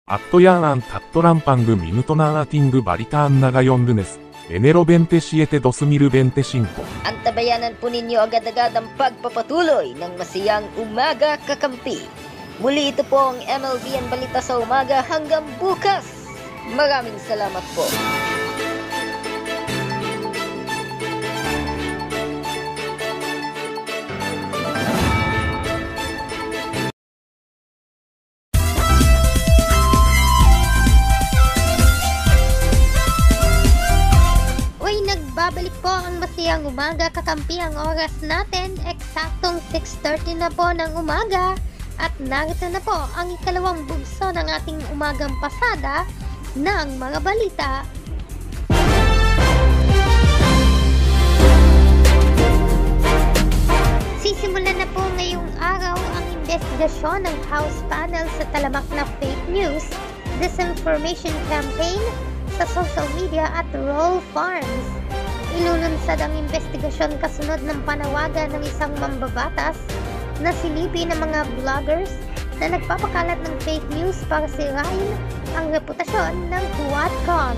아또야안 탓도란 방금 이누토나 아팅그 바리taan na gayon lunes. Enero 27 2025. Antabayanan po ninyo agad-agad ang pagpapatuloy ng masayang umaga kakampi. Muli ito po ang MLBN Balita sa Umaga hanggang bukas. Maraming salamat po. Babalik po ang masayang umaga kakampi. Ang oras natin, eksaktong 6:30 na po ng umaga. At narito na po ang ikalawang bugso ng ating umagang pasada ng mga balita. Sisimulan na po ngayong araw ang investigasyon ng House Panel sa talamak na fake news, disinformation campaign sa social media at Roll Farms. Ilulunsad ang investigasyon kasunod ng panawagan ng isang mambabatas na silipin ng mga vloggers na nagpapakalat ng fake news para sirain ang reputasyon ng Quadcom.